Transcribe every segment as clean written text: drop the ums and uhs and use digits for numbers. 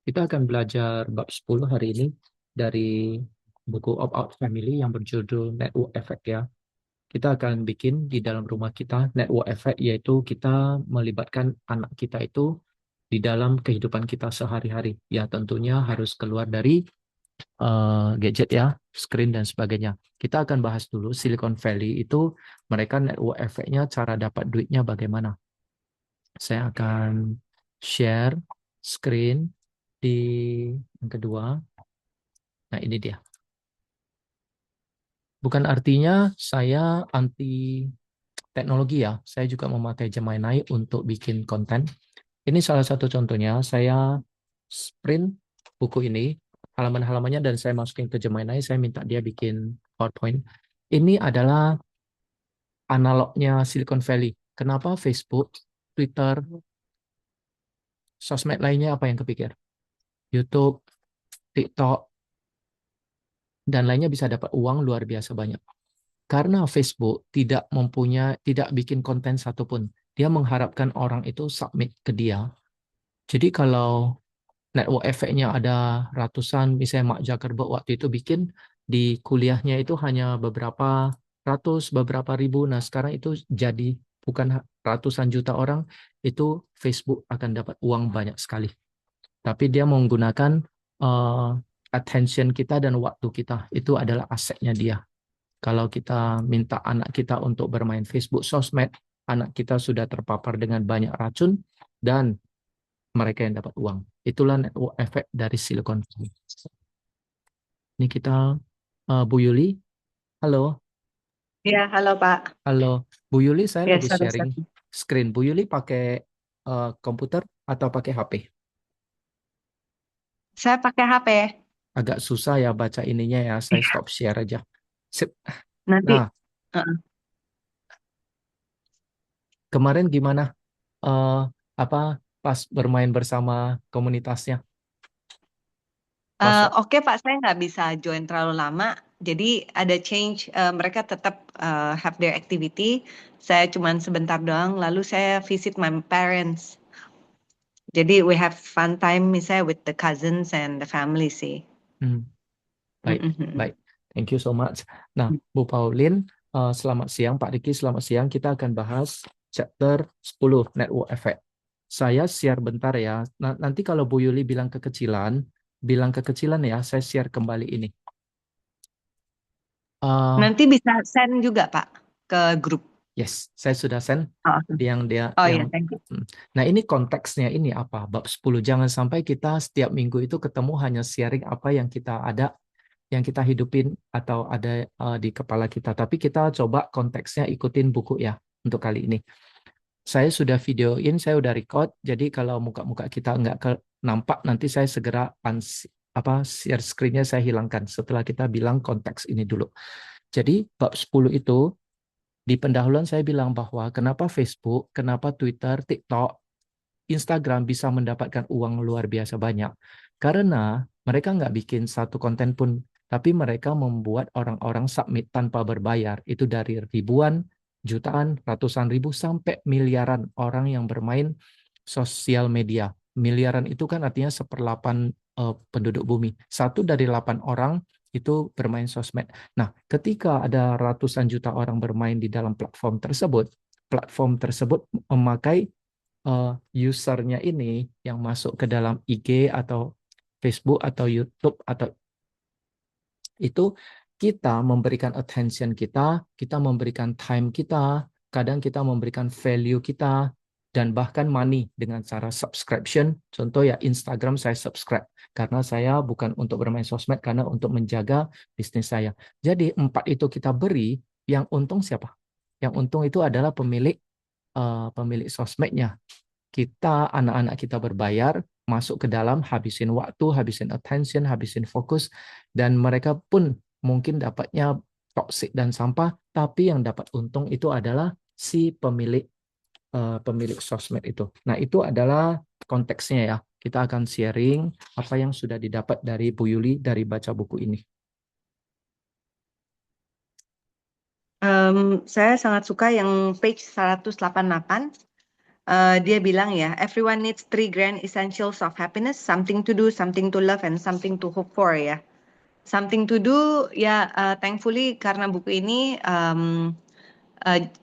Kita akan belajar bab 10 hari ini dari buku Opt-out Family yang berjudul Network Effect ya. Kita akan bikin di dalam rumah kita network effect, yaitu kita melibatkan anak kita itu di dalam kehidupan kita sehari-hari. Ya tentunya harus keluar dari gadget ya, screen dan sebagainya. Kita akan bahas dulu Silicon Valley itu mereka network effect-nya, cara dapat duitnya bagaimana. Saya akan share screen di yang kedua. Nah, ini dia. Bukan artinya saya anti teknologi ya. Saya juga memakai Gemini untuk bikin konten. Ini salah satu contohnya. Saya sprint buku ini, halaman-halamannya, dan saya masukin ke Gemini. Saya minta dia bikin PowerPoint. Ini adalah analognya Silicon Valley. Kenapa Facebook, Twitter, sosmed lainnya apa yang kepikir? YouTube, TikTok, dan lainnya bisa dapat uang luar biasa banyak. Karena Facebook tidak bikin konten satupun. Dia mengharapkan orang itu submit ke dia. Jadi kalau network efeknya ada ratusan, misalnya Mark Zuckerberg waktu itu bikin di kuliahnya itu hanya beberapa ratus, beberapa ribu. Nah sekarang itu jadi bukan ratusan juta orang, itu Facebook akan dapat uang banyak sekali. Tapi dia menggunakan uh, attention kita dan waktu kita. Itu adalah asetnya dia. Kalau kita minta anak kita untuk bermain Facebook, sosmed, anak kita sudah terpapar dengan banyak racun dan mereka yang dapat uang. Itulah network effect dari Silicon Valley. Ini kita Bu Yuli. Halo, Ya, halo Pak. halo. Bu Yuli, saya Ya, lagi sharing sorry. screen. Bu Yuli pakai komputer atau pakai HP? Saya pakai HP. Agak susah ya baca ininya ya. Saya stop share aja. Sip. Nanti, Nah, uh, kemarin gimana? eh apa pas bermain bersama komunitasnya? Pas oke Pak, saya nggak bisa join terlalu lama. Jadi ada change, mereka tetap have their activity. Saya cuman sebentar doang, lalu saya visit my parents. Jadi we have fun time misalnya with the cousins and the family sih. hmm, baik, Mm-mm. baik. Thank you so much. Nah, Bu Pauline, selamat siang. Pak Riki, selamat siang. Kita akan bahas chapter 10, Network Effect. Saya share bentar ya. Nanti kalau Bu Yuli bilang kekecilan ya, saya share kembali ini. Eh, Nanti bisa send juga Pak ke grup. yes, saya sudah send Oh, oke. yang dia Oh yang ya, thank you. hmm. Nah, ini konteksnya ini apa? Bab 10. Jangan sampai kita setiap minggu itu ketemu hanya sharing apa yang kita ada, yang kita hidupin atau ada di kepala kita. Tapi kita coba konteksnya ikutin buku ya untuk kali ini. Saya sudah videoin, saya udah record. Jadi kalau muka-muka kita nggak nampak, nanti saya segera share screen-nya saya hilangkan setelah kita bilang konteks ini dulu. Jadi bab 10 itu di pendahuluan saya bilang bahwa kenapa Facebook, kenapa Twitter, TikTok, Instagram bisa mendapatkan uang luar biasa banyak. Karena mereka nggak bikin satu konten pun, tapi mereka membuat orang-orang submit tanpa berbayar. Itu dari ribuan, jutaan, ratusan ribu, sampai miliaran orang yang bermain sosial media. Miliaran itu kan artinya 1/8 penduduk bumi. 1 dari 8 orang itu bermain sosmed. Nah, ketika ada ratusan juta orang bermain di dalam platform tersebut memakai usernya ini yang masuk ke dalam IG atau Facebook atau YouTube atau itu kita memberikan attention kita, kita memberikan time kita, kadang kita memberikan value kita, dan bahkan money dengan cara subscription. Contoh ya Instagram saya subscribe karena saya bukan untuk bermain sosmed, karena untuk menjaga bisnis saya. Jadi 4 itu kita beri, yang untung siapa? Yang untung itu adalah pemilik sosmednya. Kita, anak-anak kita berbayar, masuk ke dalam, habisin waktu, habisin attention, habisin fokus, dan mereka pun mungkin dapatnya toksik dan sampah, tapi yang dapat untung itu adalah si pemilik sosmed itu. Nah, itu adalah konteksnya ya. Kita akan sharing apa yang sudah didapat dari Bu Yuli dari baca buku ini. Saya sangat suka yang page 188. Dia bilang ya, everyone needs three grand essentials of happiness: something to do, something to love, and something to hope for ya. Something to do ya, thankfully karena buku ini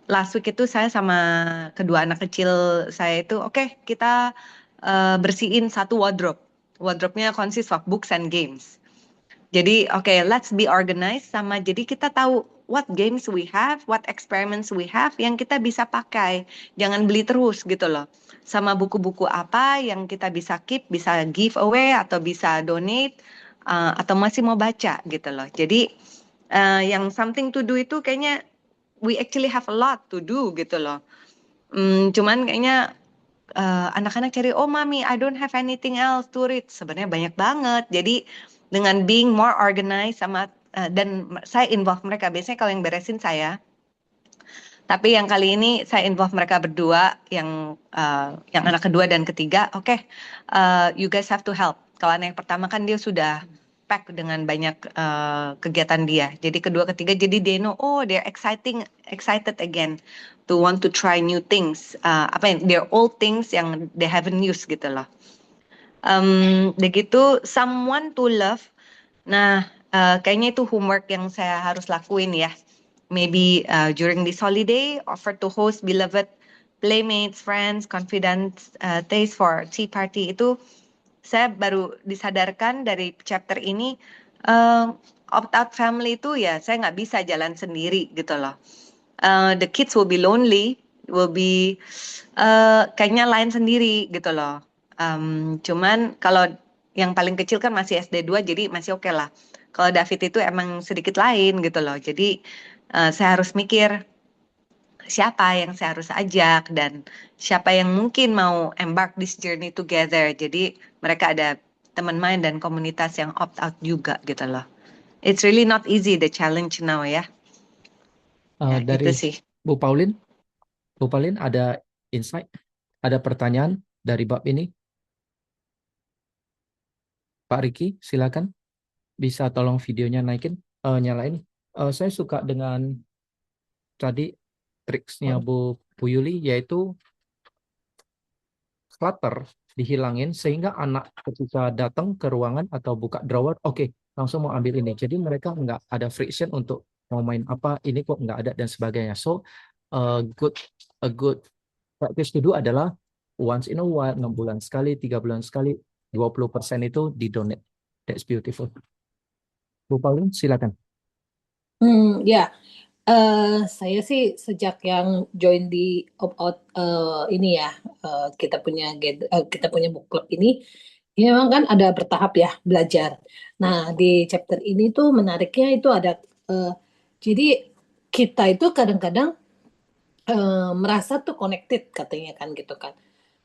last week itu saya sama kedua anak kecil saya itu, oke, kita bersihin satu wardrobe. Wardrobe-nya consist of books and games. Jadi, oke, let's be organized sama jadi kita tahu what games we have, what experiments we have yang kita bisa pakai. Jangan beli terus gitu loh. Sama buku-buku apa yang kita bisa keep, bisa give away atau bisa donate atau masih mau baca gitu loh. Jadi yang something to do itu kayaknya we actually have a lot to do gitu loh. Cuman kayaknya anak-anak cari, oh mami, I don't have anything else to read. Sebenarnya banyak banget. Jadi dengan being more organized sama dan saya involve mereka. Biasanya kalau yang beresin saya, tapi yang kali ini saya involve mereka berdua, yang anak kedua dan ketiga. Oke, you guys have to help. Kalau anak yang pertama kan dia sudah pack dengan banyak kegiatan dia. Jadi kedua ketiga jadi they know, oh they're excited again to want to try new things. Apa yang their old things yang they haven't used gitu loh. Udah gitu someone to love. Nah, kayaknya itu homework yang saya harus lakuin ya. Maybe during this holiday, offer to host beloved playmates, friends, confidants, taste for tea party. Itu saya baru disadarkan dari chapter ini, opt-out family itu ya saya nggak bisa jalan sendiri gitu loh. The kids will be lonely, will be kayaknya lain sendiri gitu loh. Cuman kalau yang paling kecil kan masih SD 2 jadi masih oke lah. Kalau David itu emang sedikit lain gitu loh. Jadi saya harus mikir siapa yang saya harus ajak dan siapa yang mungkin mau embark this journey together. Jadi mereka ada teman main dan komunitas yang opt out juga gitu loh. It's really not easy the challenge now ya. Ya Dari gitu sih. Bu Paulin, Bu Paulin ada insight, ada pertanyaan dari bab ini? Pak Riki, silakan. Bisa tolong videonya naikin, nyalain. Saya suka dengan tadi triksnya Bu Yuli, yaitu clutter dihilangin sehingga anak ketika datang ke ruangan atau buka drawer, oke, langsung mau ambil ini. Jadi mereka nggak ada friction untuk mau main apa, ini kok nggak ada dan sebagainya. So, good a good practice to do adalah once in a while, 6 bulan sekali, 3 bulan sekali, 20% itu di donate. That's beautiful. Bu Pauline, silakan. Ya, saya sih sejak yang join di opt-out ini ya, kita punya book club ini, ya memang kan ada bertahap ya belajar. Nah, di chapter ini tuh menariknya itu ada, jadi kita itu kadang-kadang merasa tuh connected katanya kan gitu kan.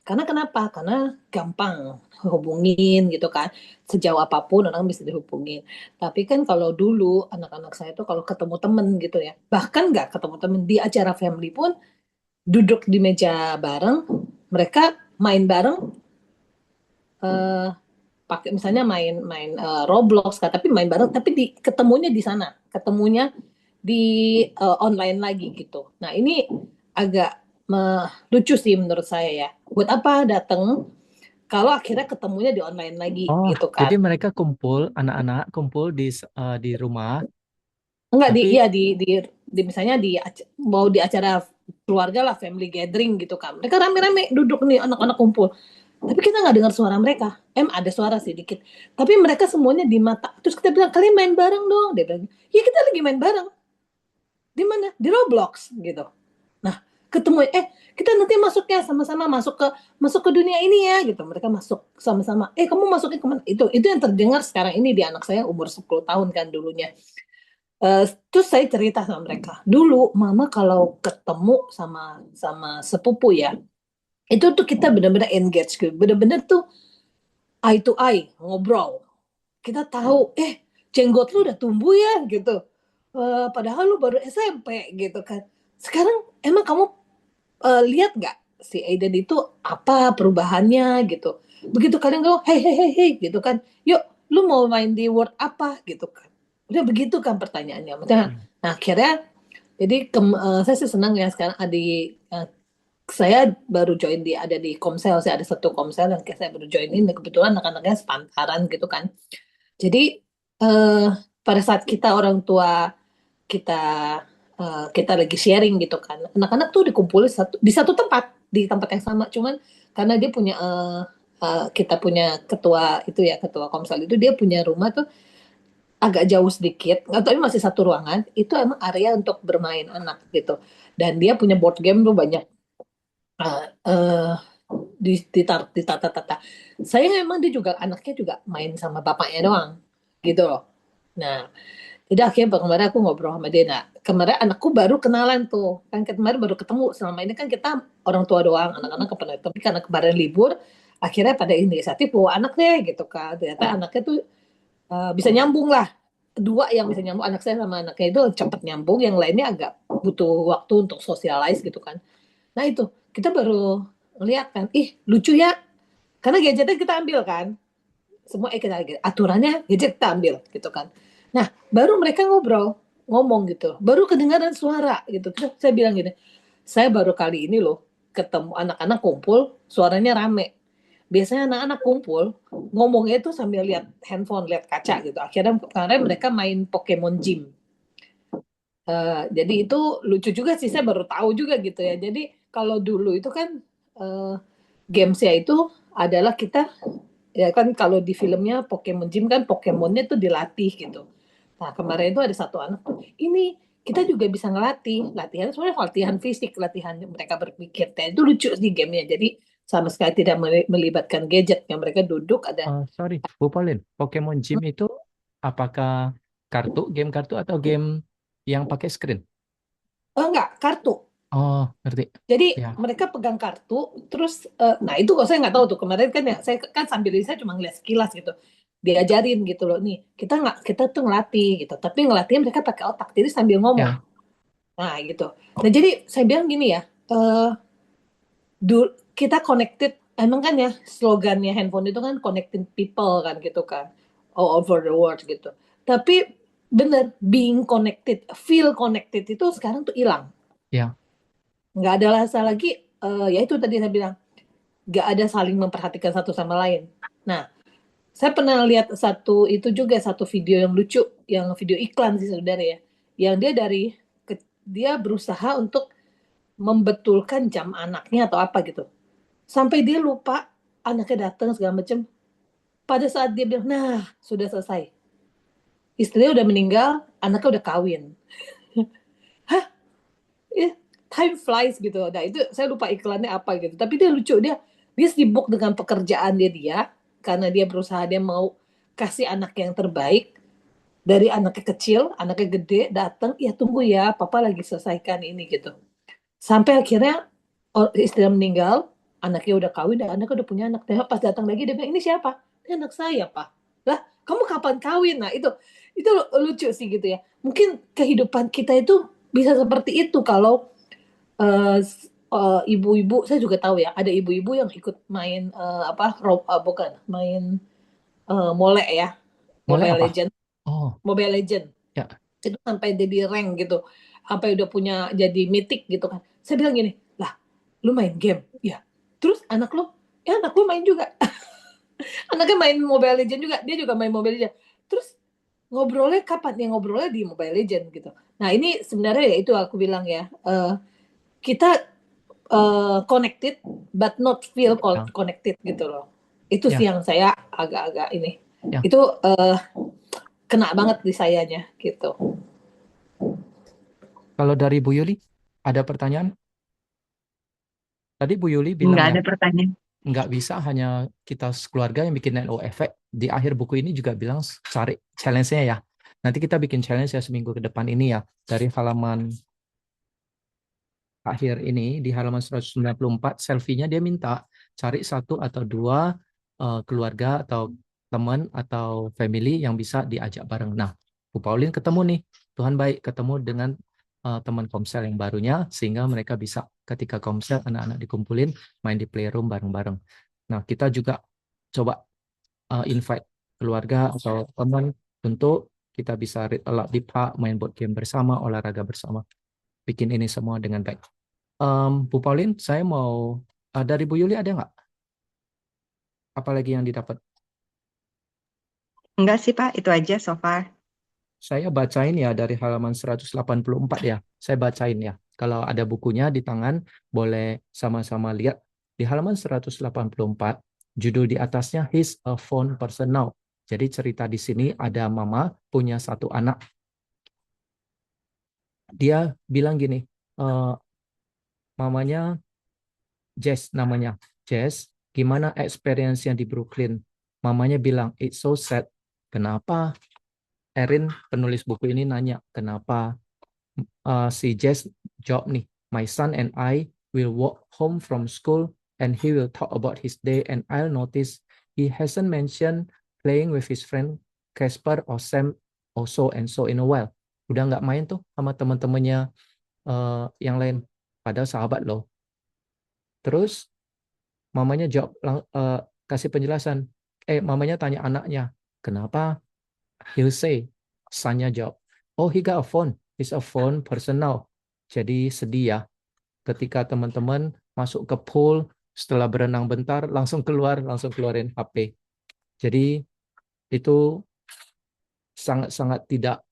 Karena kenapa? Karena gampang hubungin gitu kan. Sejauh apapun orang bisa dihubungin. Tapi kan kalau dulu anak-anak saya tuh kalau ketemu temen gitu ya, bahkan nggak ketemu temen di acara family pun duduk di meja bareng, mereka main bareng, eh, pakai misalnya main Roblox kan, tapi main bareng, tapi ketemunya di sana, ketemunya di online lagi gitu. Nah ini agak lucu sih menurut saya ya. Buat apa datang kalau akhirnya ketemunya di online lagi Oh, gitu kan. jadi mereka kumpul, anak-anak kumpul di rumah, Enggak tapi di misalnya mau di acara keluarga lah, family gathering gitu kan. Mereka rame-rame duduk nih anak-anak kumpul. Tapi kita nggak dengar suara mereka. Ada suara sih dikit. Tapi mereka semuanya di mata. Terus kita bilang, kalian main bareng dong. Dia bilang, ya kita lagi main bareng. Di mana? Di Roblox gitu. Nah, ketemu kita nanti masuknya sama-sama masuk ke dunia ini ya gitu. Mereka masuk sama-sama. Kamu masuknya kemana? Itu yang terdengar sekarang ini di anak saya umur 10 tahun kan dulunya. Terus saya cerita sama mereka. Dulu mama kalau ketemu sama sama sepupu ya, itu tuh kita benar-benar engage gitu. Benar-benar tuh eye to eye ngobrol. Kita tahu jenggot lu udah tumbuh ya gitu. Padahal lu baru SMP gitu kan. Sekarang emang kamu lihat nggak si Aiden itu apa perubahannya gitu. Begitu kalian ngomong hey hey hey hey gitu kan. Yuk lu mau main di Word apa gitu kan. Udah begitu kan pertanyaannya. Nah akhirnya jadi saya sih senang ya sekarang adik saya baru join ada di Komsel, saya ada satu Komsel yang saya baru join ini, kebetulan anak-anaknya sepantaran gitu kan. Jadi pada saat kita orang tua kita kita lagi sharing gitu kan, anak-anak tuh dikumpulin di satu tempat, di tempat yang sama, cuman karena dia punya kita punya ketua itu ya, ketua Komsel itu dia punya rumah tuh agak jauh sedikit, tapi masih satu ruangan, itu emang area untuk bermain anak gitu. Dan dia punya board game tuh banyak uh, uh, ditata-tata. Sayang emang dia juga anaknya juga main sama bapaknya doang gitu loh. Nah, jadi akhirnya kemarin aku ngobrol sama dia. Nah, kemarin anakku baru kenalan tuh. Kan kemarin baru ketemu. Selama ini kan kita orang tua doang, anak-anak kepenat. Tapi karena kemarin libur, akhirnya pada inisiatif bawa anak deh gitu kan. Ternyata anaknya tuh bisa nyambung lah. Dua yang bisa nyambung, anak saya sama anaknya itu cepet nyambung, yang lainnya agak butuh waktu untuk socialize gitu kan. Nah itu, kita baru lihat kan, ih lucu ya, karena gadgetnya kita ambil kan, semua kita aturannya gadget kita ambil gitu kan. Nah baru mereka ngomong gitu, baru kedengaran suara gitu. Terus saya bilang gini, saya baru kali ini loh ketemu anak-anak kumpul, suaranya rame. Biasanya anak-anak kumpul ngomongnya itu sambil lihat handphone, lihat kaca gitu. Akhirnya kemarin mereka main Pokemon Gym. Jadi itu lucu juga sih, saya baru tahu juga gitu ya. Jadi kalau dulu itu kan gamesnya itu adalah kita ya kan, kalau di filmnya Pokemon Gym kan Pokemonnya tuh dilatih gitu. Nah kemarin itu ada satu anak tuh, ini kita juga bisa ngelatih, latihan sebenarnya latihan fisik, latihan mereka berpikir. Dan itu lucu di gamenya. Jadi sama sekali tidak melibatkan gadget, yang mereka duduk ada. Sorry, Bu Pauline, Pokemon Gym itu apakah game kartu atau game yang pakai screen? Enggak, kartu. Oh, ngerti. Jadi Ya, mereka pegang kartu, terus nah itu kok saya nggak tahu tuh kemarin kan ya, saya kan sambil ini saya cuma ngeliat sekilas gitu, diajarin gitu loh, nih kita tuh ngelatih gitu, tapi ngelatih mereka pakai otak, jadi sambil ngomong. ya, Nah gitu. Nah jadi saya bilang gini ya, eh kita connected, emang kan ya slogannya handphone itu kan connecting people kan gitu kan, all over the world gitu. Tapi bener, being connected, feel connected itu sekarang tuh hilang. ya. Nggak ada rasa lagi, ya itu tadi saya bilang, nggak ada saling memperhatikan satu sama lain. Nah, saya pernah lihat satu video yang lucu, yang video iklan sih saudara ya, yang dia berusaha untuk membetulkan jam anaknya atau apa gitu, sampai dia lupa anaknya datang segala macam. Pada saat dia bilang, nah sudah selesai, istrinya udah meninggal, anaknya udah kawin. Hah, time flies gitu. Nah itu saya lupa iklannya apa gitu. Tapi dia lucu, dia sibuk dengan pekerjaan dia karena dia berusaha, dia mau kasih anak yang terbaik. Dari anaknya kecil, anaknya gede, datang, ya tunggu ya, papa lagi selesaikan ini gitu. Sampai akhirnya istrinya meninggal, anaknya udah kawin, dan anaknya udah punya anak. Dan pas datang lagi dia bilang, ini siapa? Ini anak saya, Pak. Lah, kamu kapan kawin? Nah, itu lucu sih gitu ya. Mungkin kehidupan kita itu bisa seperti itu kalau ibu-ibu, saya juga tahu ya, ada ibu-ibu yang ikut main bukan main mole ya, Mulai Mobile apa? Legend, Oh, Mobile Legend ya. itu sampai jadi rank gitu, sampai udah punya jadi mythic gitu kan. Saya bilang gini, lah lu main game ya, terus anak lu, ya anak lu main juga. Anaknya main Mobile Legend juga, dia juga main Mobile Legend. Terus ngobrolnya kapan ya? Ngobrolnya di Mobile Legend gitu. Nah ini sebenarnya ya itu aku bilang ya, kita connected but not feel Ya, connected gitu loh. Itu sih ya, yang saya agak-agak ini. ya. Itu kena banget di sayanya gitu. Kalau dari Bu Yuli, ada pertanyaan? Tadi Bu Yuli bilang Nggak ya, ada pertanyaan. nggak bisa hanya kita sekeluarga yang bikin network effect. Di akhir buku ini juga bilang cari challenge-nya ya. Nanti kita bikin challenge ya seminggu ke depan ini ya. Dari halaman akhir ini, di halaman 194, selfie-nya dia minta cari satu atau dua keluarga atau teman atau family yang bisa diajak bareng. Nah, Bu Pauline ketemu nih, Tuhan baik ketemu dengan teman Komsel yang barunya, sehingga mereka bisa ketika Komsel anak-anak dikumpulin main di playroom bareng-bareng. Nah, kita juga coba invite keluarga atau teman untuk kita bisa read aloud di park, main board game bersama, olahraga bersama, bikin ini semua dengan baik. Bu Pauline, saya mau dari Bu Yuli ada nggak? Apalagi yang didapat? Enggak sih Pak, itu aja so far. Saya bacain ya dari halaman 184 ya. Saya bacain ya. Kalau ada bukunya di tangan, boleh sama-sama lihat. Di halaman 184, judul di atasnya He's a Phone Person Now. Jadi cerita di sini ada mama punya satu anak. Dia bilang gini, mamanya Jess namanya. Jess, gimana experience-nya di Brooklyn? Mamanya bilang, it's so sad. Kenapa? Erin, penulis buku ini nanya, kenapa si Jess jawab nih, my son and I will walk home from school and he will talk about his day and I'll notice he hasn't mentioned playing with his friend Casper or Sam or so and so in a while. Udah nggak main tuh sama teman-temannya yang lain. Padahal sahabat loh. Terus mamanya jawab kasih penjelasan. Mamanya tanya anaknya, kenapa? He'll say, sonnya jawab, oh he got a phone. He's a phone person now. Jadi sedih ya ketika teman-teman masuk ke pool setelah berenang bentar langsung keluarin HP. Jadi itu sangat-sangat tidak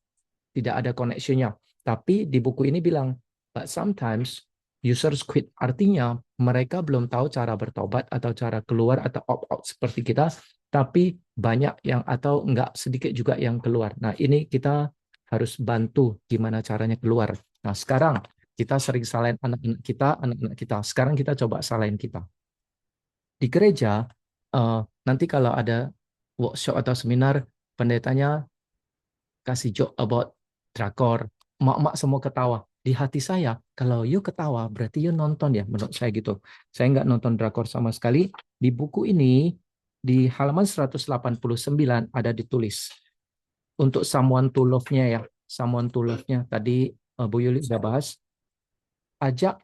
ada connection-nya. Tapi di buku ini bilang, but sometimes users quit. Artinya mereka belum tahu cara bertobat atau cara keluar atau opt-out seperti kita, tapi banyak yang atau enggak sedikit juga yang keluar. Nah, ini kita harus bantu gimana caranya keluar. Nah, sekarang kita sering salahin anak-anak kita. Sekarang kita coba salahin kita. Di gereja, nanti kalau ada workshop atau seminar, pendetanya kasih joke about drakor. Mak-mak semua ketawa. Di hati saya, kalau you ketawa, berarti you nonton ya, menurut saya gitu. Saya nggak nonton drakor sama sekali. Di buku ini, di halaman 189 ada ditulis. Untuk someone to love-nya ya. Someone to love-nya. Tadi Bu Yuli sudah bahas. Ajak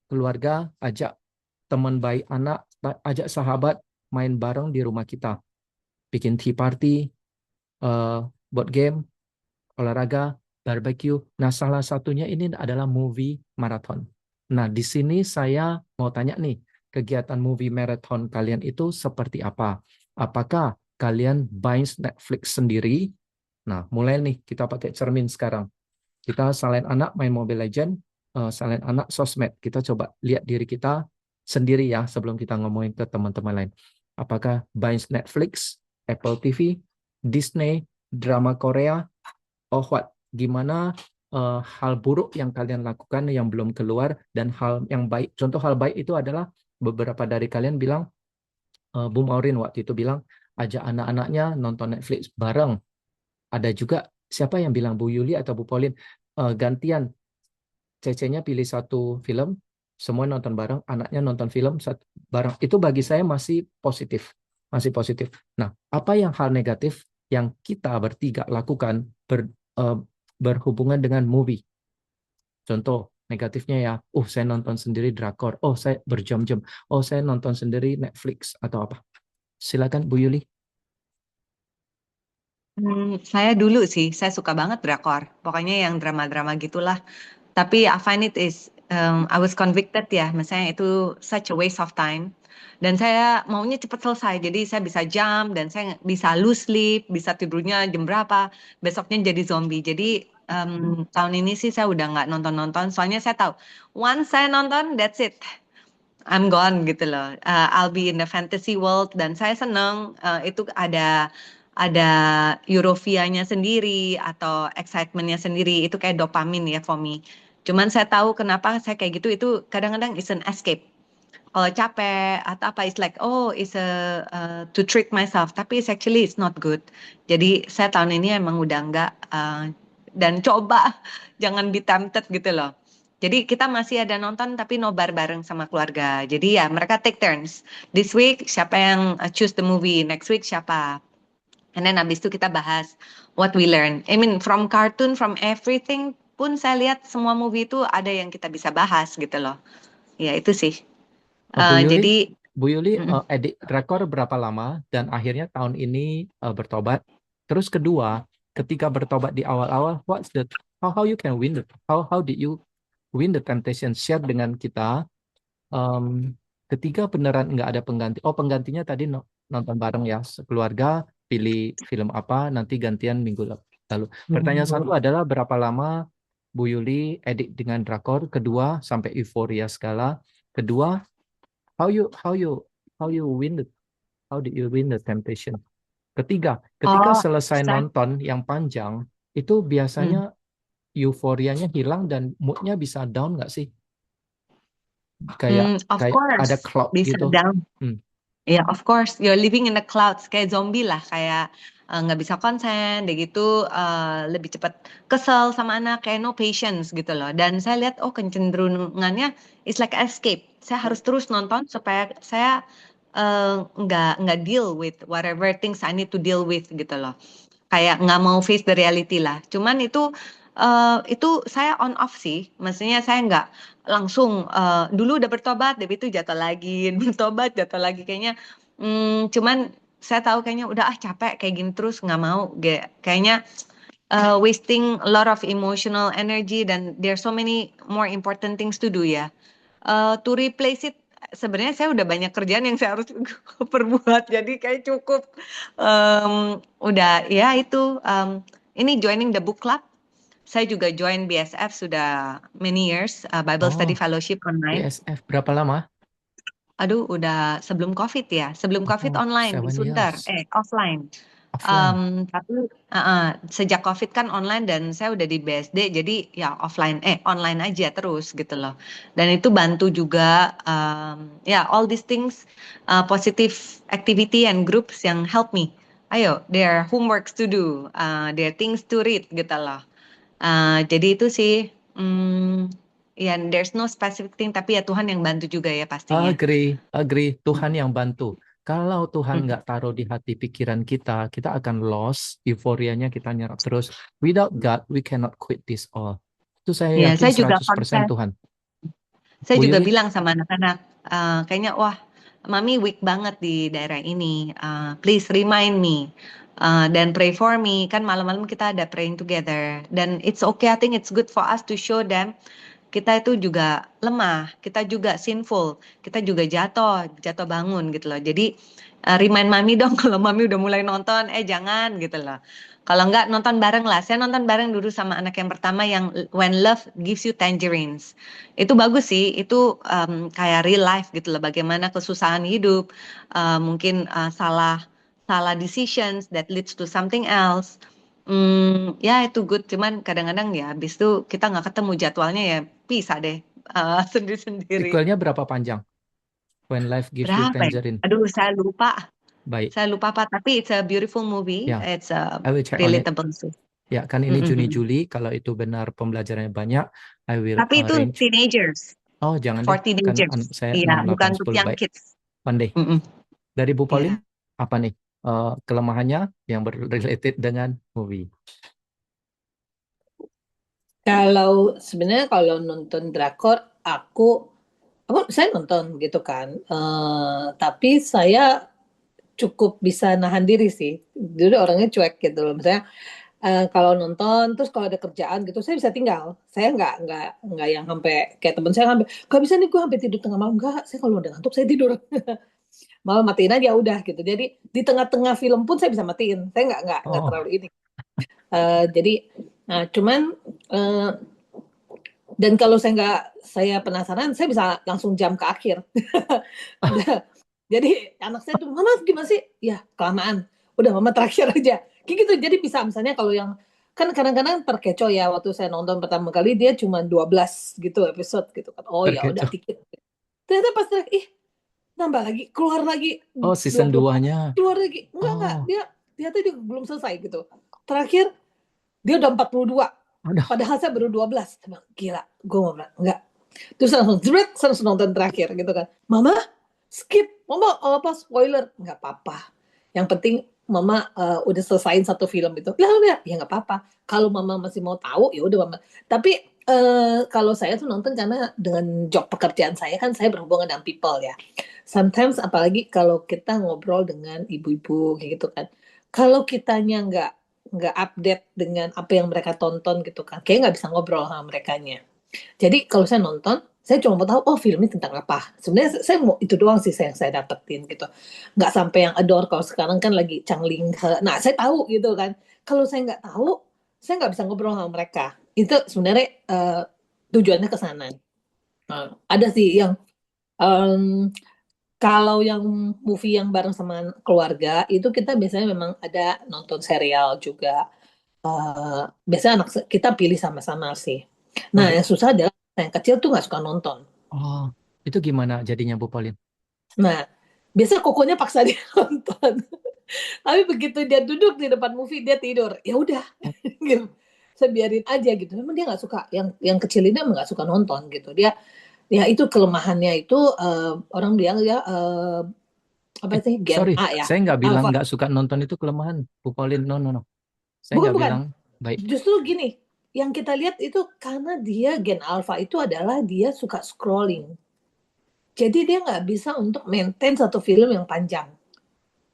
keluarga, ajak teman baik anak, ajak sahabat main bareng di rumah kita. Bikin tea party, board game, olahraga, barbecue. Nah, salah satunya ini adalah movie marathon. Nah, di sini saya mau tanya nih, kegiatan movie marathon kalian itu seperti apa? Apakah kalian binge Netflix sendiri? Nah, mulai nih kita pakai cermin sekarang. Kita salahin anak main Mobile Legend, salahin anak sosmed. Kita coba lihat diri kita sendiri ya sebelum kita ngomongin ke teman-teman lain. Apakah binge Netflix, Apple TV, Disney, drama Korea, what? Gimana hal buruk yang kalian lakukan yang belum keluar dan hal yang baik. Contoh hal baik itu adalah beberapa dari kalian bilang, Bu Maureen waktu itu bilang, ajak anak-anaknya nonton Netflix bareng. Ada juga siapa yang bilang, Bu Yuli atau Bu Pauline, gantian cecenya pilih satu film, semua nonton bareng, anaknya nonton film bareng. Itu bagi saya masih positif. Masih positif. Nah, apa yang hal negatif yang kita bertiga lakukan berhubungan dengan movie? Contoh negatifnya ya, saya nonton sendiri drakor, saya berjam-jam, saya nonton sendiri Netflix atau apa. Silakan Bu Yuli. Saya dulu sih, saya suka banget drakor. Pokoknya yang drama-drama gitulah. Tapi I find it is, I was convicted ya, misalnya itu such a waste of time. Dan saya maunya cepat selesai, jadi saya bisa jump dan saya bisa lose sleep, bisa tidurnya jam berapa, besoknya jadi zombie. Jadi tahun ini sih saya udah nggak nonton-nonton, soalnya saya tahu, once saya nonton, that's it. I'm gone gitu loh. I'll be in the fantasy world dan saya seneng itu ada euphorianya sendiri atau excitementnya sendiri itu kayak dopamin ya for me. Cuman saya tahu kenapa saya kayak gitu itu kadang-kadang is an escape. Kalau capek atau apa it's like it's a to trick myself tapi it's not good. Jadi saya tahun ini emang udah enggak dan coba jangan be tempted gitu loh. Jadi kita masih ada nonton tapi nobar bareng sama keluarga. Jadi ya mereka take turns. This week siapa yang choose the movie, next week siapa. And then abis itu kita bahas what we learn. I mean from cartoon, from everything pun saya lihat semua movie itu ada yang kita bisa bahas gitu loh. Ya itu sih. Bu Yuli, Jadi edit drakor berapa lama dan akhirnya tahun ini bertobat. Terus kedua, ketika bertobat di awal-awal, how you can win? How did you win the temptation, share dengan kita. Ketiga beneran nggak ada pengganti. Oh, penggantinya tadi nonton bareng ya, sekeluarga, pilih film apa, nanti gantian minggu lalu. Pertanyaan satu adalah berapa lama Bu Yuli edit dengan drakor? Kedua, sampai euforia skala. Kedua, how you how you how you win the how did you win the temptation? Ketiga, ketika Oh, selesai saya, nonton yang panjang, itu biasanya euforianya hilang dan moodnya bisa down nggak sih? Kayak of kayak ada course, cloud bisa gitu. down. Hmm. Ya, of course, you're living in the clouds, kayak zombie lah, kayak nggak bisa konsen, deh gitu, lebih cepat kesel sama anak, kayak no patience gitu loh. Dan saya lihat, oh kecenderungannya it's like escape. Saya harus terus nonton supaya saya nggak deal with whatever things I need to deal with gitu loh. Kayak nggak mau face the reality lah. Cuman itu saya on off sih. Maksudnya saya nggak langsung dulu udah bertobat, tapi itu jatuh lagi, bertobat jatuh lagi kayaknya. Cuman saya tahu kayaknya udah capek kayak gini terus nggak mau. Kayaknya wasting a lot of emotional energy dan there's so many more important things to do ya. To replace it, sebenarnya saya udah banyak kerjaan yang saya harus perbuat, jadi kayak cukup. Udah ya itu. Ini joining the book club. Saya juga join BSF sudah many years, Bible Study Oh, Fellowship online. BSF berapa lama? Aduh, udah sebelum COVID ya. Sebelum COVID Oh, online di 7 Sunter, years. offline. Offline. Tapi sejak COVID kan online dan saya udah di BSD, jadi ya offline, online aja terus gitu loh. Dan itu bantu juga, ya all these things, positive activity and groups yang help me. Ayo, there are homeworks to do, there are things to read gitu loh. Jadi itu sih, ya there's no specific thing, tapi ya Tuhan yang bantu juga ya pastinya. Agree. Tuhan yang bantu. Kalau Tuhan Mhm. nggak taruh di hati pikiran kita akan lost, euforianya kita nyerap terus. Without God, we cannot quit this all. Itu saya Ya, yakin saya juga 100% confess. Tuhan. Saya Bu juga Yuli, bilang sama anak-anak, kayaknya wah, Mami weak banget di daerah ini. Please remind me dan pray for me. Kan malam-malam kita ada praying together. Dan it's okay, I think it's good for us to show them kita itu juga lemah, kita juga sinful, kita juga jatuh bangun gitu loh. Jadi remind Mami dong kalau Mami udah mulai nonton, jangan gitu loh. Kalau enggak nonton bareng lah. Saya nonton bareng dulu sama anak yang pertama yang When Love Gives You Tangerines. Itu bagus sih, itu kayak real life gitu loh. Bagaimana kesusahan hidup, mungkin salah decisions that leads to something else. Ya itu good, cuman kadang-kadang ya habis itu kita nggak ketemu jadwalnya ya pisah deh, sendiri-sendiri. sequelnya berapa panjang? When Life Gives You Berapa ya? Tangerine. Aduh, Baik. saya lupa Pak, tapi it's a beautiful movie, Ya, it's I will check on it. relatable sih. Ya, kan ini Mm-mm. Juni-Juli. Kalau itu benar pembelajarannya banyak, I will Tapi itu arrange. teenagers, Oh, jangan for deh. Kan teenagers, saya iya, 6, bukan 8, untuk 10. young Baik. kids. Pandai. Mm-mm. Dari Bu Pauline, Ya. apa nih kelemahannya yang related dengan movie? Kalau sebenarnya kalau nonton drakor, saya nonton gitu kan. Tapi saya cukup bisa nahan diri sih. Dulu orangnya cuek gitu loh. Misalnya kalau nonton terus kalau ada kerjaan gitu saya bisa tinggal. Saya nggak yang sampai kayak temen saya sampai nggak bisa nih gue sampai tidur tengah malam. Enggak, saya kalau udah ngantuk saya tidur. Malah matiin aja udah gitu. Jadi di tengah-tengah film pun saya bisa matiin. Saya nggak Oh, terlalu ini. Jadi cuman dan kalau saya penasaran, saya bisa langsung jam ke akhir. Jadi anak saya tuh, Mama gimana sih? Ya kelamaan. Udah Mama terakhir aja. Kayak gitu. Jadi bisa misalnya kalau yang kan kadang-kadang terkecoh ya waktu saya nonton pertama kali dia cuma 12 gitu episode gitu kan. Oh ya udah terkecoh. dikit. Ternyata pas nambah lagi, keluar lagi Oh, season 24, 2-nya. keluar lagi. Enggak, Oh, dia tuh dia belum selesai gitu. Terakhir dia udah 42. aduh. Padahal saya baru 12. Saya bilang, gila, gue mau bilang, enggak. Terus langsung saya langsung nonton terakhir gitu kan. Mama, skip. Mama, apa spoiler? Enggak apa-apa. Yang penting Mama udah selesaiin satu film itu. Ya enggak apa-apa. Kalau Mama masih mau tahu, ya udah Mama. Tapi kalau saya tuh nonton karena dengan job pekerjaan saya kan saya berhubungan dengan people ya. Sometimes apalagi kalau kita ngobrol dengan ibu-ibu kayak gitu kan. Kalau kitanya nggak update dengan apa yang mereka tonton gitu kan, kayak nggak bisa ngobrol sama merekanya. Jadi kalau saya nonton, saya cuma mau tahu, oh film ini tentang apa. Sebenarnya saya mau itu doang sih yang saya dapetin gitu. Nggak sampai yang adore, kalau sekarang kan lagi Changling He. Nah, saya tahu gitu kan. Kalau saya nggak tahu, saya nggak bisa ngobrol sama mereka. Itu sebenarnya tujuannya ke sana. Nah, ada sih yang em, kalau yang movie yang bareng sama keluarga, itu kita biasanya memang ada nonton serial juga. Biasanya anak kita pilih sama-sama sih. Nah, Oh, yang susah adalah yang kecil tuh nggak suka nonton. oh, itu gimana jadinya Bu Pauline? Nah, biasanya kokonya paksa dia nonton. Tapi begitu dia duduk di depan movie, dia tidur. Ya udah, gitu. Saya biarin aja gitu. Memang dia nggak suka. Yang kecil ini emang nggak suka nonton gitu. Dia, ya itu kelemahannya itu orang bilang ya apa sih Gen Sorry, A ya, saya nggak bilang Alpha. nggak suka nonton itu kelemahan, Bu Pauline. No, no, no. Saya Bukan nggak bukan. bilang baik. Justru gini, yang kita lihat itu karena dia Gen Alpha itu adalah dia suka scrolling. Jadi dia nggak bisa untuk maintain satu film yang panjang.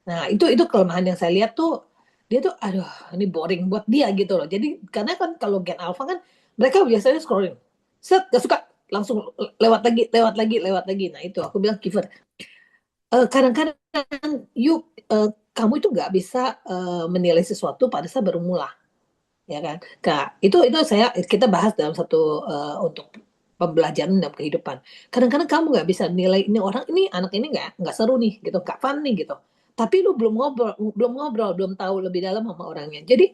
Nah, itu kelemahan yang saya lihat tuh, dia tuh aduh ini boring buat dia gitu loh. Jadi karena kan kalau Gen Alpha kan mereka biasanya scrolling. Set, gak suka, langsung lewat lagi, lewat lagi, lewat lagi. Nah, itu aku bilang Kiefer, kadang-kadang yuk kamu itu nggak bisa menilai sesuatu pada saat baru mulai, ya kan? Nah, itu kita bahas dalam satu untuk pembelajaran dalam kehidupan. Kadang-kadang kamu nggak bisa nilai ini orang ini anak ini nggak seru nih gitu, nggak fun nih gitu. Tapi lu belum ngobrol, belum tahu lebih dalam sama orangnya. Jadi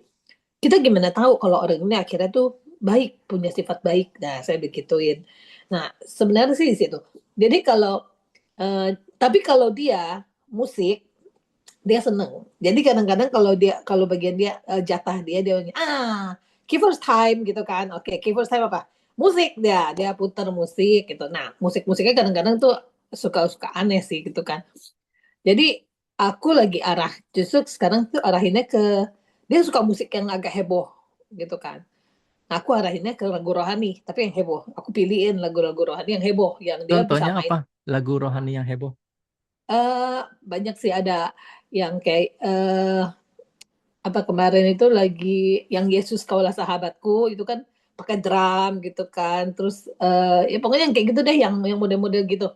kita gimana tahu kalau orang ini akhirnya tuh baik, punya sifat baik. Nah, saya begituin. Nah, sebenarnya sih di situ. Jadi tapi kalau dia musik, dia seneng. Jadi kadang-kadang kalau bagian dia jatah dia bilang, Kiefer's time gitu kan. Oke, Kiefer's time apa? Musik dia putar musik gitu. Nah, musik-musiknya kadang-kadang tuh suka-suka aneh sih gitu kan. Jadi aku lagi justru sekarang tuh arahinnya ke dia suka musik yang agak heboh gitu kan. Nah, aku arahinnya ke lagu rohani, tapi yang heboh. Aku pilihin lagu-lagu rohani yang heboh, yang dia bisa Contohnya main. apa? Lagu rohani yang heboh. Banyak sih ada yang kayak apa kemarin itu lagi yang Yesus Kaulah Sahabatku itu kan pakai drum gitu kan. Terus ya pokoknya yang kayak gitu deh, yang model-model gitu.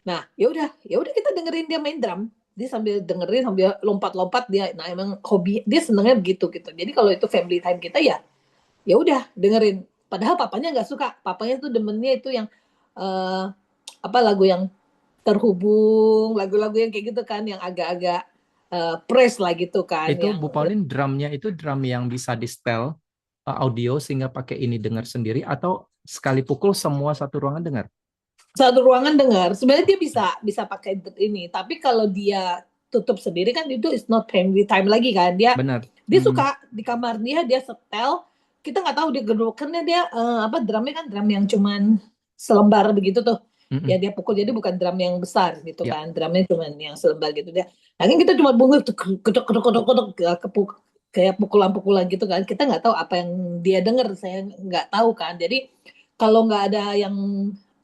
Nah, ya udah kita dengerin dia main drum. Dia sambil dengerin sambil lompat-lompat dia. Nah, emang hobi dia senengnya begitu gitu. Jadi kalau itu family time kita ya udah dengerin. Padahal papanya nggak suka. Papanya tuh demennya itu yang eh, apa lagu yang terhubung, lagu-lagu yang kayak gitu kan, yang agak-agak press lah gitu kan, Itu yang Bu Pauline drumnya itu drum yang bisa di setel audio sehingga pakai ini dengar sendiri atau sekali pukul semua satu ruangan dengar? satu ruangan dengar. Sebenarnya dia bisa bisa pakai ini, tapi kalau dia tutup sendiri kan itu is not family time lagi kan. Dia Benar. dia suka di kamar dia setel. Kita nggak tahu dia gedokannya dia apa drumnya kan drum yang cuman selembar begitu tuh. Mm-mm. Ya dia pukul jadi bukan drum yang besar gitu Ya, kan. Drumnya cuman yang selembar gitu dia. Nah, kan kita cuma bunyi tuh kedok kedok kedok kedok kayak pukulan-pukulan gitu kan. Kita nggak tahu apa yang dia dengar. Saya nggak tahu kan. Jadi kalau nggak ada yang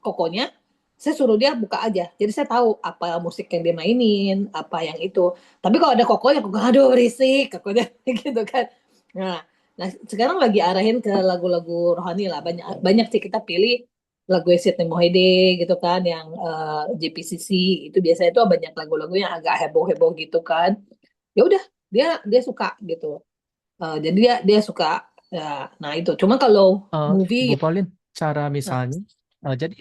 kokonya, saya suruh dia buka aja. Jadi saya tahu apa musik yang dia mainin, apa yang itu. Tapi kalau ada kokonya, kok aduh berisik, kokonya gitu kan. Nah, nah sekarang lagi arahin ke lagu-lagu rohani lah. Banyak banyak sih kita pilih lagu Sydney Mohede gitu kan, yang JPCC itu biasanya itu banyak lagu-lagu yang agak heboh-heboh gitu kan. Ya udah, dia dia suka gitu. Jadi dia suka. Ya, nah itu. Cuma kalau eh, Bu movie, Pauline, cara nah, misalnya, jadi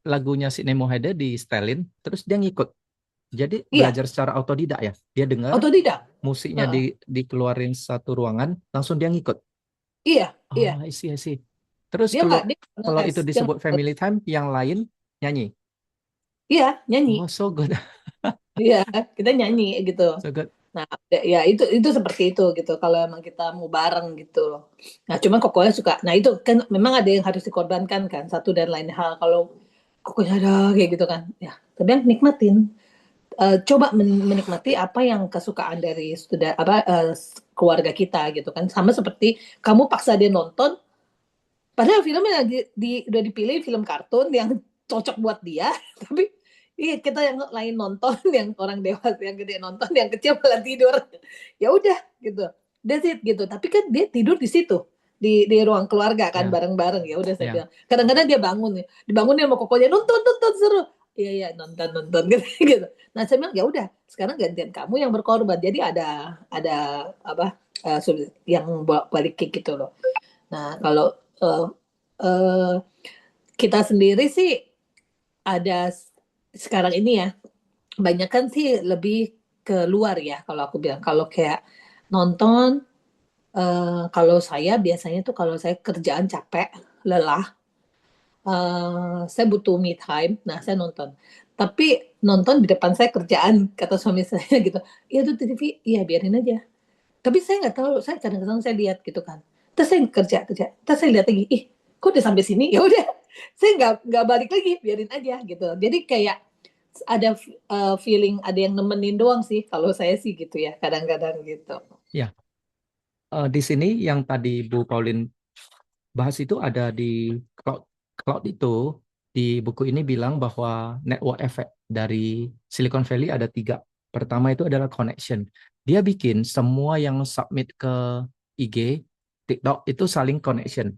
lagunya si Nemo Haida di setelin, terus dia ngikut. Jadi iya, belajar secara otodidak ya. Dia dengar otodidak. musiknya Heeh. dikeluarin satu ruangan, langsung dia ngikut. Iya, Oh, iya. I see. Terus Dia kalau nggak dia kalau ngeles itu dia disebut family time, yang lain nyanyi. iya nyanyi, Oh, so good. iya kita nyanyi gitu. So good. Nah ya itu seperti itu gitu kalau emang kita mau bareng gitu loh. Nah cuman kokonya suka, nah itu kan memang ada yang harus dikorbankan kan, satu dan lain hal. Kalau kokonya ada kayak gitu kan ya, tapi yang nikmatin. Coba menikmati apa yang kesukaan dari keluarga kita gitu kan, sama seperti kamu paksa dia nonton. Padahal filmnya udah dipilih film kartun yang cocok buat dia, tapi iya kita yang lain nonton, yang orang dewasa yang gede nonton, yang kecil malah tidur. Ya udah gitu, that's it gitu. Tapi kan dia tidur di situ. di ruang keluarga kan Ya, bareng-bareng, ya udah saya ya, bilang. Kadang-kadang dia bangun nih, dibangunin sama kokonya, nonton seru. Iya iya nonton gitu gitu. Nah saya bilang ya udah sekarang gantian kamu yang berkorban. Jadi ada apa yang balik kayak gitu loh. Nah kalau eh, eh, kita sendiri sih ada sekarang ini ya banyak kan sih lebih ke luar ya kalau aku bilang kalau kayak nonton kalau saya biasanya tuh kalau saya kerjaan capek lelah saya butuh me time nah saya nonton tapi nonton di depan saya kerjaan kata suami saya gitu iya tuh TV iya biarin aja tapi saya nggak tahu saya kadang-kadang saya lihat gitu kan terus saya kerja terus saya lihat lagi ih kok udah sampai sini ya udah saya nggak balik lagi biarin aja gitu jadi kayak ada feeling ada yang nemenin doang sih kalau saya sih gitu ya kadang-kadang gitu. ya. Di sini yang tadi Bu Pauline bahas itu ada di cloud. Cloud itu di buku ini bilang bahwa network effect dari Silicon Valley ada 3. Pertama itu adalah connection. Dia bikin semua yang submit ke IG, TikTok itu saling connection.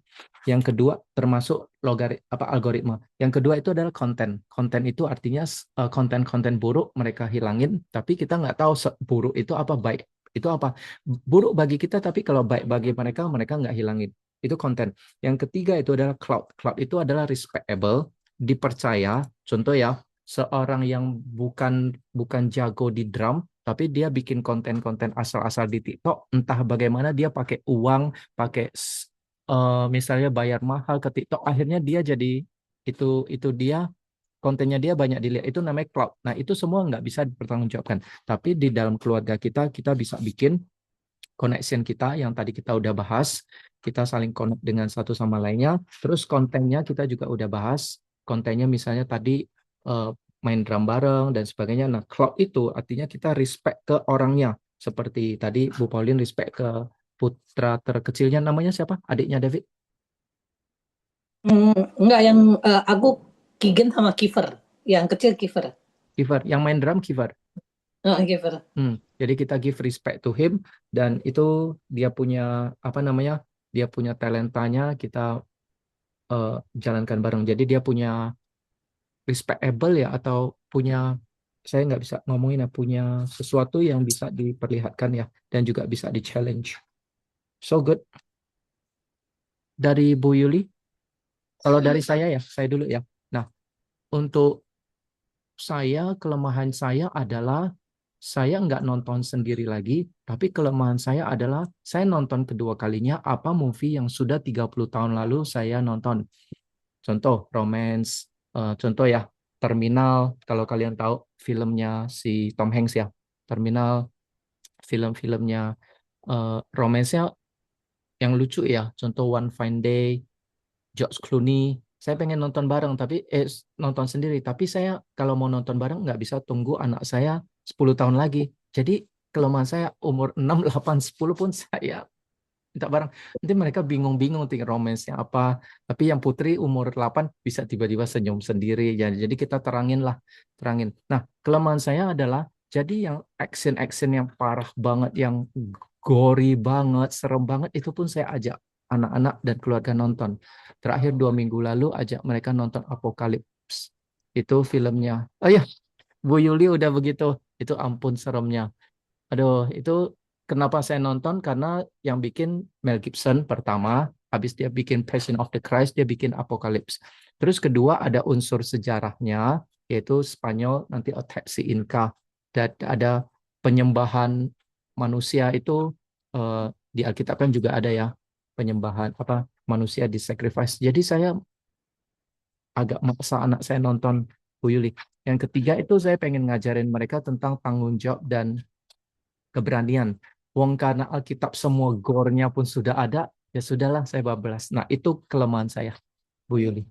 Yang kedua termasuk algoritma. Yang kedua itu adalah konten. Konten itu artinya konten-konten buruk mereka hilangin, tapi kita nggak tahu buruk itu apa, baik itu apa. Buruk bagi kita, tapi kalau baik bagi mereka, mereka nggak hilangin. Itu konten. Yang ketiga itu adalah cloud. Cloud itu adalah respectable, dipercaya. Contoh ya, seorang yang bukan bukan jago di drum, tapi dia bikin konten-konten asal-asal di TikTok, entah bagaimana dia pakai uang, pakai misalnya bayar mahal ke TikTok, akhirnya dia jadi itu dia kontennya dia banyak dilihat, itu namanya cloud. Nah itu semua nggak bisa dipertanggungjawabkan. Tapi di dalam keluarga kita bisa bikin connection kita yang tadi kita udah bahas, kita saling connect dengan satu sama lainnya. Terus kontennya kita juga udah bahas, kontennya misalnya tadi eh, main drum bareng dan sebagainya. Nah, cloud itu artinya kita respect ke orangnya. Seperti tadi Bu Pauline respect ke putra terkecilnya, namanya siapa? Adiknya David? Enggak yang aku Kigen sama Kiefer yang kecil Kiefer. Kiver, yang main drum Kiver. Kiefer. Jadi kita give respect to him dan itu dia punya apa namanya? Dia punya talentanya, kita jalankan bareng. Jadi dia punya respectable ya atau punya saya nggak bisa ngomongin ya punya sesuatu yang bisa diperlihatkan ya dan juga bisa di challenge. So good. Dari Bu Yuli, kalau dari saya dulu ya. Nah, untuk saya kelemahan saya adalah saya nggak nonton sendiri lagi, tapi kelemahan saya adalah saya nonton kedua kalinya apa movie yang sudah 30 tahun lalu saya nonton. Contoh romance, contoh ya Terminal, kalau kalian tahu filmnya si Tom Hanks ya. Terminal, film-filmnya romance-nya yang lucu ya. Contoh One Fine Day, George Clooney. Saya pengen nonton bareng tapi nonton sendiri. Tapi saya kalau mau nonton bareng nggak bisa tunggu anak saya 10 tahun lagi. Jadi kelemahan saya umur 6, 8, 10 pun saya minta bareng. Nanti mereka bingung-bingung tinggal romansnya apa. Tapi yang putri umur 8 bisa tiba-tiba senyum sendiri. Jadi kita terangin lah. Terangin. Nah, kelemahan saya adalah jadi yang action-action yang parah banget, yang gory banget, serem banget, itu pun saya ajak anak-anak dan keluarga nonton. Terakhir 2 minggu lalu ajak mereka nonton Apocalypse. Itu filmnya. Oh ya, Bu Yuli udah begitu. Itu ampun seremnya. Aduh, itu kenapa saya nonton? Karena yang bikin Mel Gibson pertama, habis dia bikin Passion of the Christ, dia bikin Apocalypse. Terus kedua ada unsur sejarahnya, yaitu Spanyol nanti otopsi Inca. Dan ada penyembahan manusia itu di Alkitab kan juga ada ya penyembahan apa manusia di sacrifice. Jadi saya agak maksa anak saya nonton Bu Yuli. Yang ketiga itu saya pengen ngajarin mereka tentang tanggung jawab dan keberanian. Wong karena Alkitab semua gore-nya pun sudah ada, ya sudahlah saya bablas. Nah, itu kelemahan saya, Bu Yuli.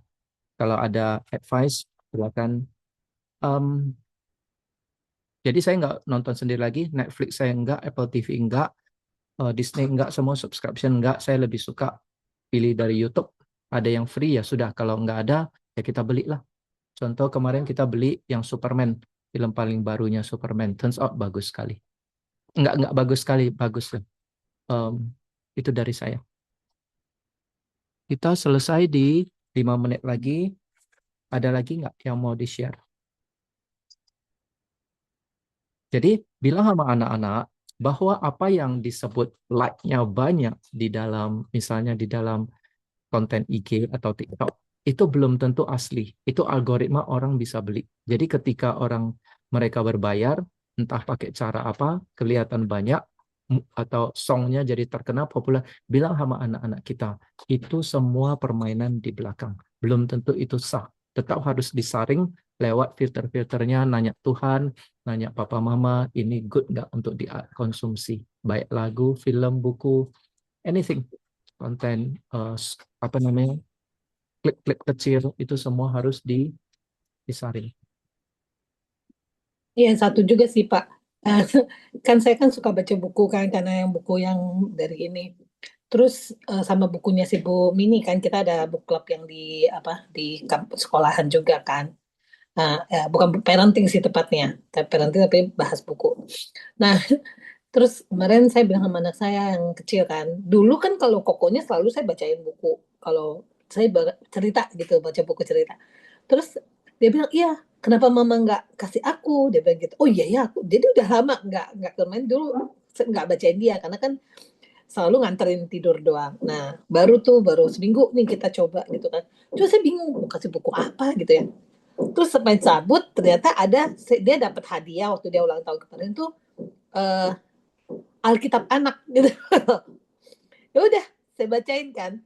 Kalau ada advice, silakan. Em, jadi saya nggak nonton sendiri lagi, Netflix saya nggak, Apple TV nggak, Disney nggak, semua subscription nggak. Saya lebih suka pilih dari YouTube. Ada yang free ya sudah. Kalau nggak ada, ya kita belilah. Contoh kemarin kita beli yang Superman, film paling barunya Superman. Turns out bagus sekali. Nggak bagus sekali, bagus. Em, itu dari saya. Kita selesai di 5 menit lagi. Ada lagi nggak yang mau di-share? Jadi bilang sama anak-anak bahwa apa yang disebut like-nya banyak di dalam, misalnya di dalam konten IG atau TikTok, itu belum tentu asli. Itu algoritma orang bisa beli. Jadi ketika mereka berbayar, entah pakai cara apa, kelihatan banyak, atau songnya jadi terkenal, populer, bilang sama anak-anak kita, itu semua permainan di belakang. Belum tentu itu sah. Tetap harus disaring lewat filter-filternya, nanya Tuhan, nanya papa mama, ini good nggak untuk dikonsumsi. Baik lagu, film, buku, anything. Konten, apa namanya, klik-klik kecil, itu semua harus disaring. Iya, satu juga sih Pak. Eh, kan saya kan suka baca buku kan, karena yang buku yang dari ini. Terus sama bukunya si Bu Mini kan, kita ada book club yang di apa di sekolahan juga kan. Nah, bukan parenting sih tepatnya, tapi parenting tapi bahas buku. Nah, terus kemarin saya bilang sama anak saya yang kecil kan, dulu kan kalau kokonya selalu saya bacain buku. Kalau saya cerita gitu, baca buku cerita. Terus dia bilang, iya, kenapa mama nggak kasih aku? Dia bilang gitu. Oh iya ya, aku. Jadi udah lama nggak main dulu nggak bacain dia karena kan selalu nganterin tidur doang. Nah, baru seminggu nih kita coba gitu kan. Terus saya bingung mau kasih buku apa gitu ya. Terus sampai cabut ternyata dia dapat hadiah waktu dia ulang tahun kemarin tuh eh, Alkitab anak gitu. Ya udah, saya bacain kan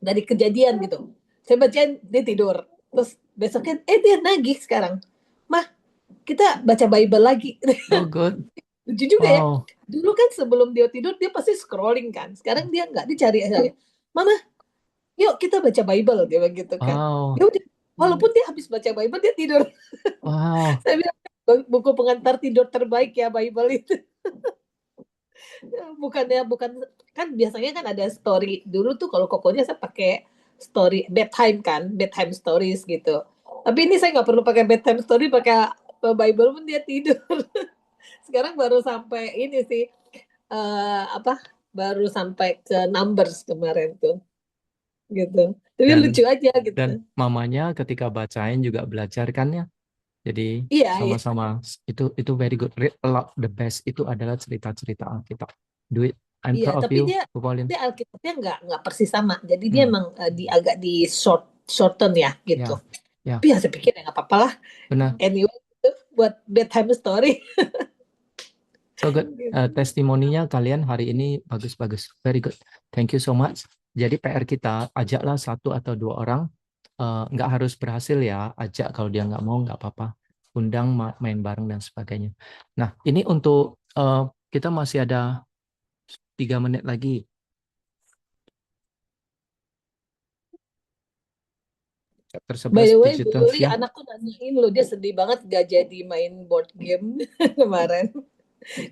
dari kejadian gitu. Saya bacain dia tidur. Terus besoknya dia nagih sekarang. Mah, kita baca Bible lagi. Oh, good. Lucu juga ya. Wow. Dulu kan sebelum dia tidur dia pasti scrolling kan. Sekarang dia nggak dicari aja. Mama, yuk kita baca Bible dia bilang gitu kan. Wow. Ya udah, walaupun dia habis baca Bible dia tidur. Wow. Saya bilang buku pengantar tidur terbaik ya Bible itu. bukan kan biasanya kan ada story dulu tuh kalau kokonya saya pakai story bedtime kan bedtime stories gitu tapi ini saya nggak perlu pakai bedtime story pakai Bible pun dia tidur. Sekarang baru sampai ini sih apa baru sampai ke numbers kemarin tuh gitu tapi Dan lucu aja gitu. mamanya ketika bacain juga belajar kan ya. Jadi Iya iya. sama-sama itu very good. Read aloud the best itu adalah cerita-cerita Alkitab. Do it. I'm Iya, proud of tapi you, dia Bu Pauline. dia Alkitabnya nggak persis sama. Jadi dia Hmm. emang agak di shorten ya gitu. Ya, ya, Tapi ya saya pikir ya nggak apa-apa lah. benar. Anyway, itu buat bedtime story. So good. Testimoninya kalian hari ini bagus-bagus. Very good. Thank you so much. Jadi PR kita, ajaklah 1 atau 2 orang. Nggak harus berhasil ya. Ajak kalau dia nggak mau, nggak apa-apa. Undang main bareng dan sebagainya. Nah, ini untuk kita masih ada 3 menit lagi. Chapter By 11 the way, Bu Digital Yuli, ya. anakku nanyain loh, dia sedih banget gak jadi main board game kemarin.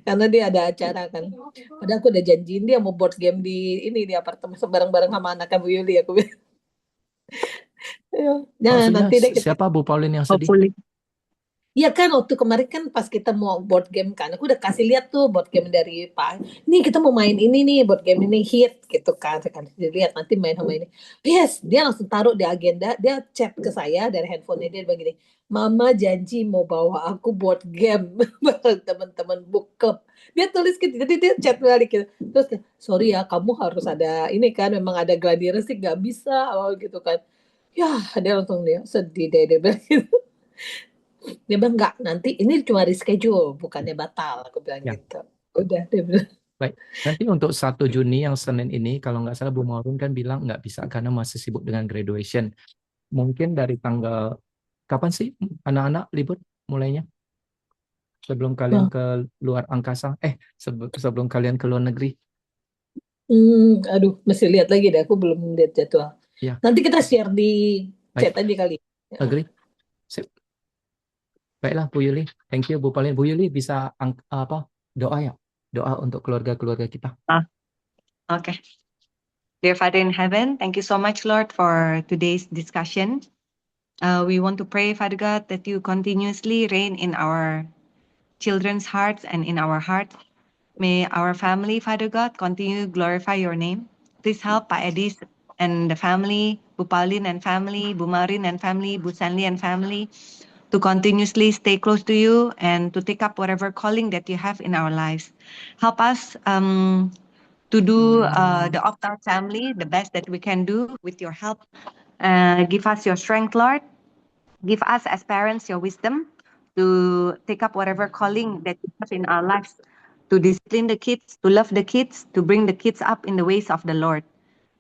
Karena dia ada acara kan. Padahal aku udah janjiin dia mau board game di apartemen bareng-bareng sama anaknya Bu Yuli. Aku bilang, jangan Maksudnya nanti deh kita. siapa Bu Pauline yang sedih? Hopefully. Iya kan waktu kemarin kan pas kita mau board game kan, aku udah kasih lihat tuh board game dari Pak. Nih kita mau main ini nih, board game ini hit gitu kan. Saya kan lihat nanti main sama ini. Yes, dia langsung taruh di agenda, dia chat ke saya dari handphonenya dia begini. Mama janji mau bawa aku board game bareng teman-teman book club. Dia tulis gitu, jadi dia chat balik gitu. Terus sorry ya, kamu harus ada ini kan, memang ada gladiator sih nggak bisa, gitu kan. Ya, dia langsung dia sedih deh dia bilang gitu. Dia bilang enggak, nanti ini cuma reschedule, bukannya batal. Aku bilang Ya, gitu. Udah, dia bilang. baik. Nanti untuk 1 Juni yang Senin ini, kalau nggak salah Bu Maureen kan bilang nggak bisa karena masih sibuk dengan graduation. Mungkin dari tanggal, kapan sih anak-anak libur mulainya? Sebelum kalian ke luar angkasa? Sebelum kalian ke luar negeri? Aduh, mesti lihat lagi deh. Aku belum lihat jadwal. Ya, Nanti kita share di chat baik. aja kali. Agree? Sip. Baiklah Bu Yuli. Thank you Bu Pauline. Bu Yuli bisa doa ya? Doa untuk keluarga-keluarga kita. Okay. Dear Father in heaven, thank you so much, Lord, for today's discussion. We want to pray, Father God, that you continuously reign in our children's hearts and in our hearts. May our family, Father God, continue to glorify your name. Please help Pa Edis and the family, Bu Pauline and family, Bu Marin and family, Bu Sanli and family, to continuously stay close to you and to take up whatever calling that you have in our lives. Help us to do the Opt-out family the best that we can do with your help. Give us your strength, Lord. Give us as parents your wisdom to take up whatever calling that you have in our lives, to discipline the kids, to love the kids, to bring the kids up in the ways of the Lord.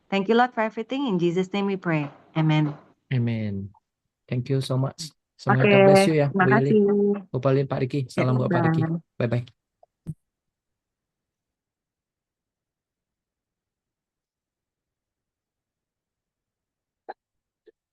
Thank you, Lord, for everything. In Jesus' name we pray. Amen. Amen. Thank you so much. Semoga Oke, God bless you ya, terima Bu Yuli, kasih. Bu Pauline, Pak Riki. Salam buat Pak Riki. Bye. Bye-bye.